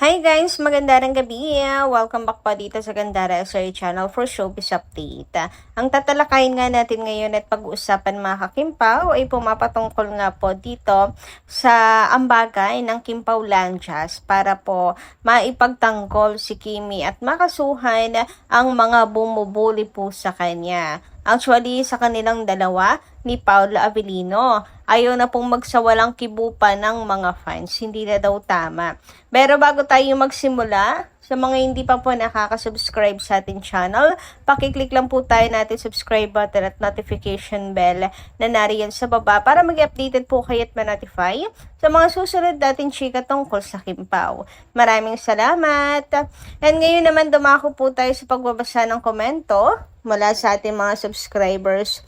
Hi guys! Magandang gabi! Welcome back pa dito sa Gandara SRA channel for showbiz update. Ang tatalakayin nga natin ngayon at pag-uusapan mga kakimpaw ay pumapatungkol nga po dito sa ambagay ng Kimpaw Lanchas para po maipagtanggol si Kimi at makasuhan ang mga bumubuli po sa kanya. Actually, sa kanilang dalawa, ni Paula Avellino, ayaw na pong magsawalang kibupa ng mga fans. Hindi na daw tama. Pero bago tayo magsimula, sa mga hindi pa po nakaka-subscribe sa ating channel, pakiclick lang po tayo natin subscribe button at notification bell na nariyan sa baba para mag-updated po kayo at ma-notify sa mga susunod natin chika tungkol sa Kimpaw. Maraming salamat! And ngayon naman dumako po tayo sa pagbabasa ng komento mula sa ating mga subscribers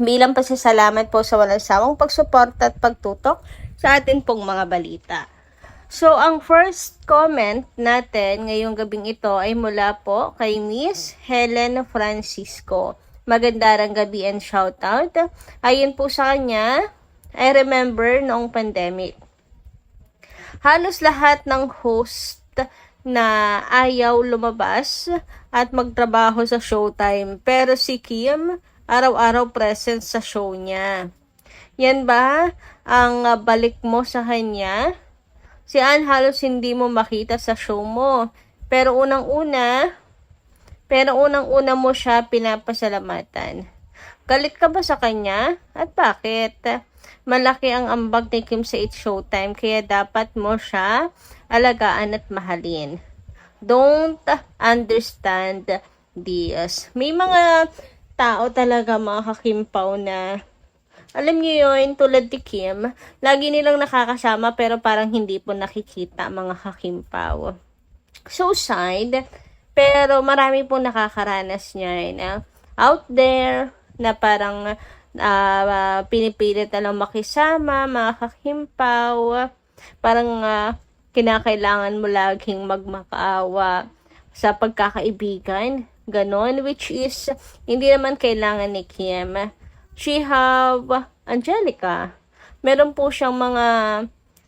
bilang pasasalamat po sa walang sawang pagsuporta at pagtutok sa atin pong mga balita. So, ang first comment natin ngayong gabing ito ay mula po kay Miss Helen Francisco. Magandang gabi and shoutout. Ayon po sa kanya, I remember noong pandemic. Halos lahat ng host na ayaw lumabas at magtrabaho sa showtime. Pero si Kim, araw-araw present sa show niya. Yan ba ang balik mo sa kanya? Si Ann halos hindi mo makita sa show mo. Pero unang-una mo siya pinapasalamatan. Galit ka ba sa kanya? At bakit? Malaki ang ambag ni Kim sa It's Showtime kaya dapat mo siya alagaan at mahalin. Don't understand this. May mga tao talaga mga kakimpaw na alam niyo yun, tulad ni Kim, lagi nilang nakakasama pero parang hindi po nakikita mga kakimpaw. So sad, pero marami po nakakaranas niya na out there na parang pinipilit na lang makisama mga kakimpaw. Parang kinakailangan mo laging magmakaawa sa pagkakaibigan. Ganon, which is hindi naman kailangan ni Kim. She have Angelica. Meron po siyang mga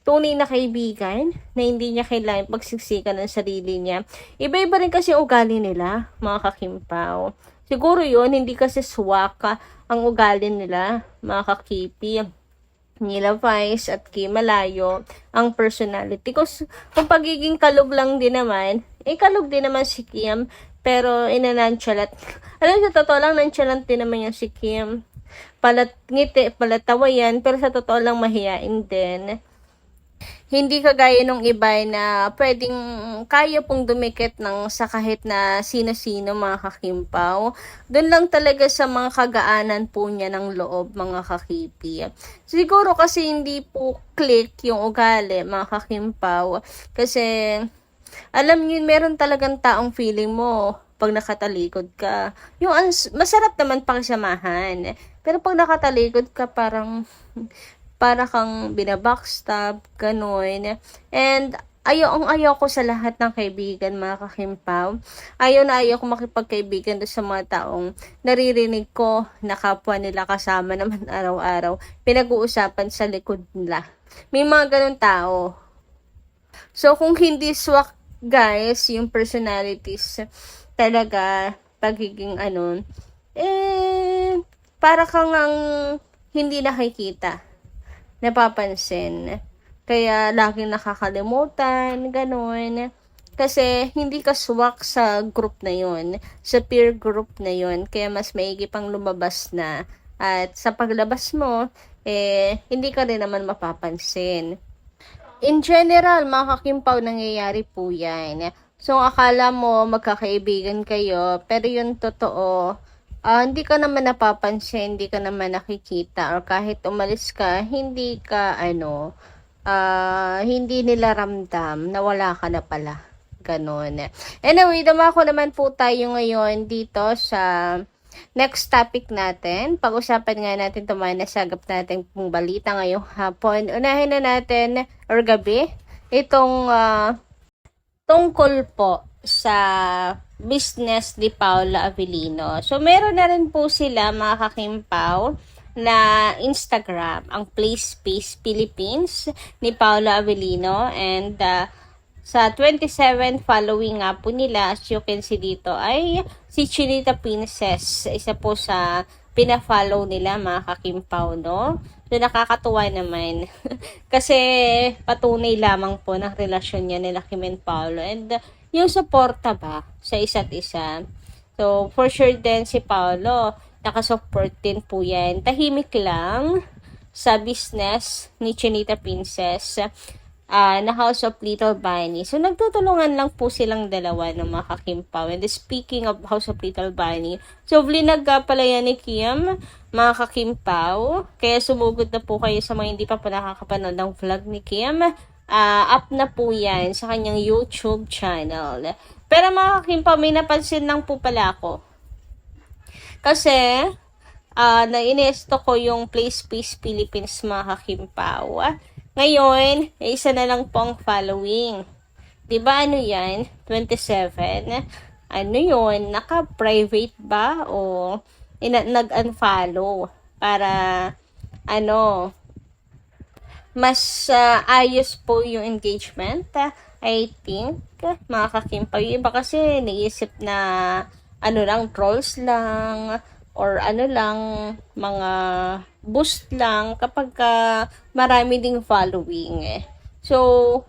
tunay na kaibigan na hindi niya kailangan pagsiksikan ng sarili niya. Iba-iba rin kasi ugali nila, mga kakimpaw. Siguro yun, hindi kasi swak ang ugali nila, mga kakipi. Nila Vice at Kim Malayo ang personality. Kung pagiging kalog lang din naman, kalog din naman si Kim, pero inanonchalant. Alam sa totoo lang, nonchalant din naman yung si Kim. Ngiti, palatawa yan, pero sa totoo lang mahiyain din. Hindi kagaya nung iba na pwedeng kaya pong dumikit sa kahit na sino-sino mga kakimpaw. Doon lang talaga sa mga kagaanan po niya ng loob mga kakipi. Siguro kasi hindi po click yung ugali mga kakimpaw. Kasi alam niyo, meron talagang taong feeling mo pag nakatalikod ka. Yung masarap naman pakisamahan. Pero pag nakatalikod ka, para kang binabackstab, gano'n. And ayaw ko sa lahat ng kaibigan, mga kakimpaw. Ayaw ko makipagkaibigan doon sa mga taong naririnig ko na kapwa nila kasama naman araw-araw. Pinag-uusapan sa likod nila. May mga ganun tao. So, kung hindi swak, guys, yung personalities, talaga, pagiging para kang hindi nakikita, napapansin. Kaya laging nakakalimutan, gano'n. Kasi hindi ka swak sa group na yun, sa peer group na yun. Kaya mas maigi pang lumabas na. At sa paglabas mo, hindi ka rin naman mapapansin. In general, mga kakimpaw, nangyayari po yan. So, akala mo magkakaibigan kayo, pero yung totoo, hindi ka naman napapansin, hindi ka naman nakikita, or kahit umalis ka, hindi nila ramdam na wala ka na pala. Ganon. Anyway, dumako naman po tayo ngayon dito sa next topic natin. Pag-usapan nga natin itong mga nasagap natin pong balita ngayong hapon. Unahin na natin, or gabi, itong tungkol po sa business ni Paula Avellino. So, meron na rin po sila, mga kakimpaw, na Instagram, ang Play Space Philippines ni Paula Avellino. And Sa 27 following nga po nila, as you can see dito, ay si Chinita Princess. Isa po sa pina-follow nila mga kakimpaw, no? So, nakakatuwa naman. Kasi patunay lamang po ng relasyon niya nila Kim and Paolo. And yung suporta ba sa isa't isa. So, for sure din si Paolo, nakasupport din po yan. Tahimik lang sa business ni Chinita Princess na House of Little Bunny. So, nagtutulungan lang po silang dalawa ng mga kakimpaw. And speaking of House of Little Bunny, so, vlinag pala yan ni Kim, mga kakimpaw. Kaya sumugod na po kayo sa mga hindi pa nakakapanood ng vlog ni Kim. Up na po yan sa kanyang YouTube channel. Pero mga kakimpaw, may napansin lang po pala ako. Kasi, na-inesto ko yung Play Space Philippines mga kakimpaw. Ngayon, isa na lang po ang following. Diba ano yan? 27. Ano yun? Naka-private ba? O nag-unfollow? Para, mas ayos po yung engagement. I think, mga kakimpaw. Yung iba kasi naisip na, lang, trolls lang, or mga boost lang kapag marami ding following So,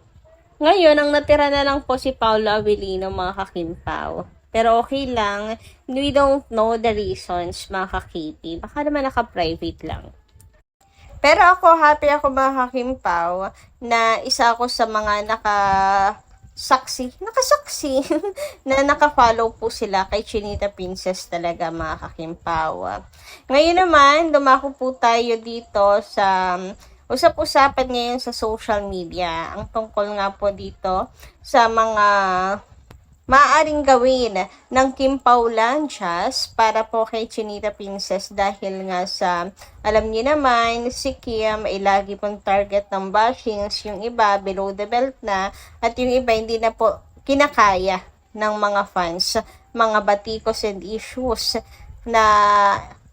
ngayon, ang natira na lang po si Paolo Avellino, mga kakimpaw. Pero okay lang, we don't know the reasons, mga kakiti. Baka naman naka-private lang. Pero ako, happy ako mga kakimpaw, na isa ako sa mga nakasaksi na nakafollow po sila kay Chinita Princess talaga mga kakimpaw. Ngayon naman, dumako po tayo dito sa usap-usapan ngayon sa social media. Ang tungkol nga po dito sa mga maaaring gawin ng Kim Paulanchas para po kay Chinita Princess dahil nga sa, alam niyo naman, si Kim ay lagi pong target ng bashings, yung iba below the belt na, at yung iba hindi na po kinakaya ng mga fans, mga batikos and issues na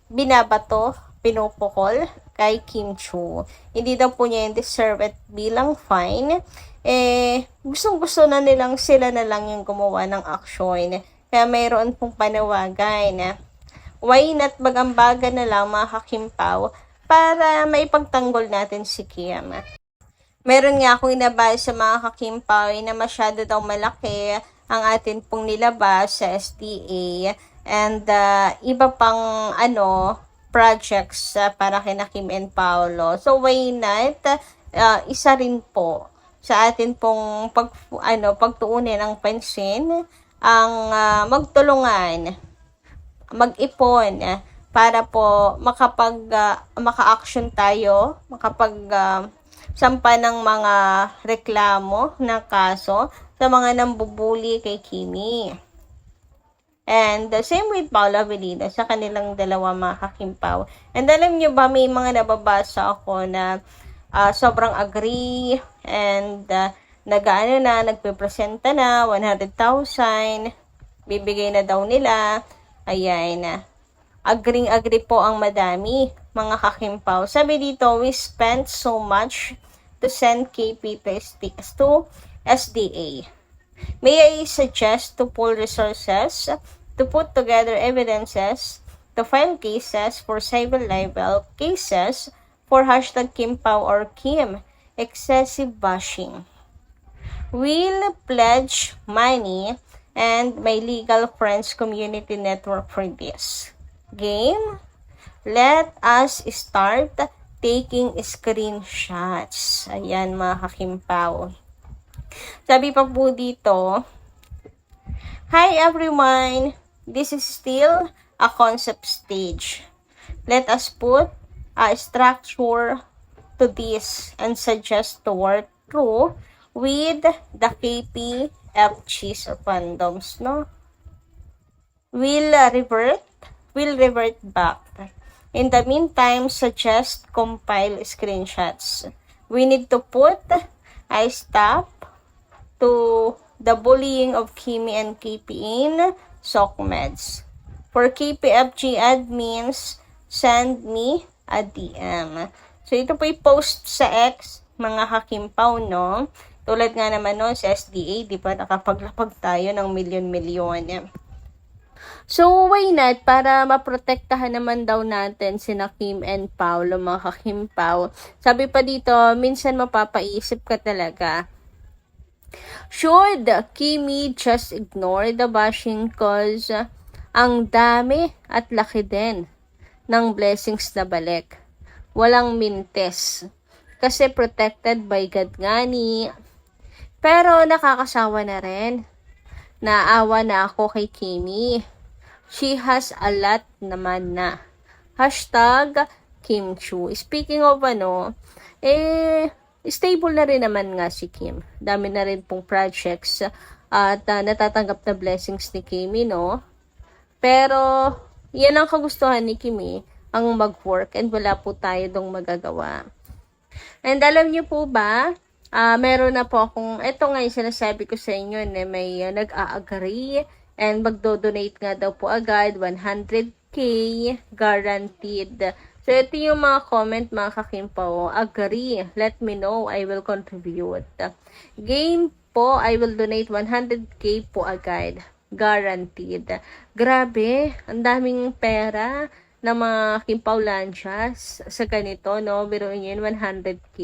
binabato, pinupukol kay Kim Chiu. Hindi daw po niya yung deserve it bilang fine. Gustong-gusto na nilang sila na lang yung gumawa ng aksyon. Kaya mayroon pong panawagan na why not bagambagan na lang mga kakimpaw para maipagtanggol natin si Kim. Meron nga akong inabay sa mga kakimpaw na masyado daw malaki ang atin pong nilabas sa SDA and iba pang projects para kina Kim and Paolo. So why not isa rin po sa atin pong pagtuunin ng pansin ang magtulungan, mag-ipon para po maka-action tayo, sampa ng mga reklamo ng kaso sa mga nambubuli kay Kimi. And same with Paolo Avellino sa kanilang dalawa mga kakimpaw. And alam nyo ba, may mga nababasa ako na sobrang agree and nagpe-presenta na 100,000 bibigay na daw nila. Ayan, agree po ang madami mga kakimpaw. Sabi dito, we spent so much to send KP to SDA. May I suggest to pull resources to put together evidences to file cases for civil libel cases for Kim Pao or Kim excessive bashing. We'll pledge money and my legal friends community network for this. Game? Let us start taking screenshots. Ayan mga kakimpaw. Sabi pa po dito, hi everyone, this is still a concept stage. Let us put a structure to this and suggest to work through with the KP FGs or fandoms, no? We'll revert back. In the meantime, suggest compile screenshots. We need to put a stop to the bullying of Kimi and KP in SOCMEDs. For KPFG admins, send me a DM. So, ito po i-post sa X, mga kakimpaw, no? Tulad nga naman no, sa SDA, di ba, nakapaglapag tayo ng milyon-milyon. So, why not? Para maprotektahan naman daw natin sina Kim and Paolo, mga kakimpaw. Sabi pa dito, minsan mapapaisip ka talaga. Should Kimi just ignore the bashing cause ang dami at laki din ng blessings na balik. Walang mintes. Kasi protected by God nga ni. Pero nakakasawa na rin. Naawa na ako kay Kimi. She has a lot naman na. Hashtag Kim Chu. Speaking of stable na rin naman nga si Kim. Dami na rin pong projects at natatanggap na blessings ni Kimi, no? Pero, yan ang kagustuhan ni Kimi, ang mag-work and wala po tayo dong magagawa. And alam niyo po ba, meron na po akong, ito nga yung sinasabi ko sa inyo na may nag-a-agree and magdo-donate nga daw po agad, 100k guaranteed. So, ito yung mga comment, mga kakimpaw. Agree. Let me know. I will contribute. Game po, I will donate 100k po agad. Guaranteed. Grabe. Ang daming pera ng mga kimpaw lanchas sa ganito, no? Biruin yun, 100k.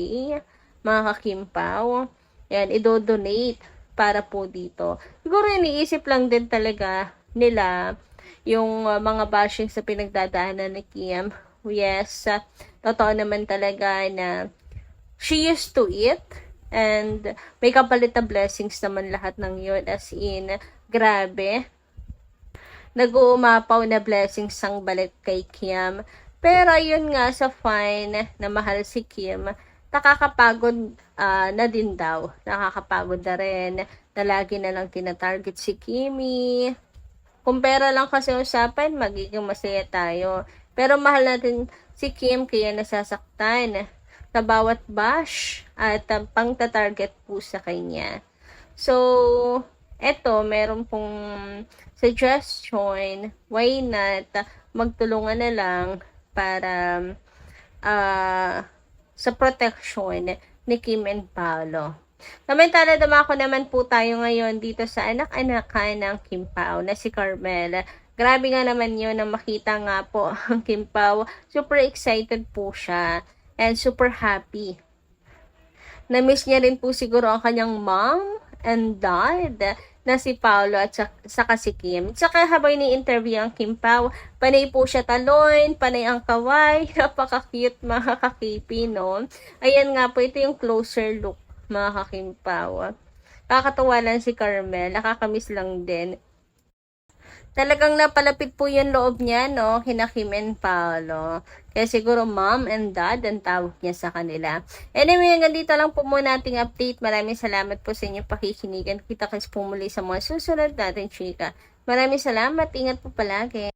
Mga kakimpaw. Yan, i-donate para po dito. Siguro iniisip lang din talaga nila yung mga bashing sa pinagdadaanan ni Kim. Yes, totoo naman talaga na she used to it and may kapalit na blessings naman lahat ng yun, as in, grabe. Nag-uumapaw na blessings ang balik kay Kim. Pero yun nga, sa fine na mahal si Kim, nakakapagod na din daw. Nakakapagod na rin na lagi na lang tinatarget si Kimi. Kung pera lang kasi usapan, magiging masaya tayo. Pero mahal natin si Kim kaya nasasaktan sa bawat bash at pang-target po sa kanya. So, eto, meron pong suggestion, why not magtulungan na lang para sa protection ni Kim and Paolo. Samantala, dumako naman po tayo ngayon dito sa anak-anakan ng Kim Pao na si Carmel. Grabe nga naman yun na makita nga po ang Kim Pao. Super excited po siya and super happy. Na-miss niya rin po siguro ang kanyang mom and dad na si Paolo at saka si Kim. Saka habang ni-interview ang Kim Pao, panay po siya talon, panay ang kaway, napaka-cute mga kakipi, no? Ayan nga po, ito yung closer look mga ka-Kim Pao. Kakatawa lang si Carmel, nakakamiss lang din. Talagang napalapit po yung loob niya, no? Kina Kim and Paolo. Kaya siguro mom and dad ang tawag niya sa kanila. Anyway, hanggang dito lang po muna ating update. Maraming salamat po sa inyong pakikinigan. Kita kasi po muli sa mga susunod natin, chika. Maraming salamat. Ingat po palagi.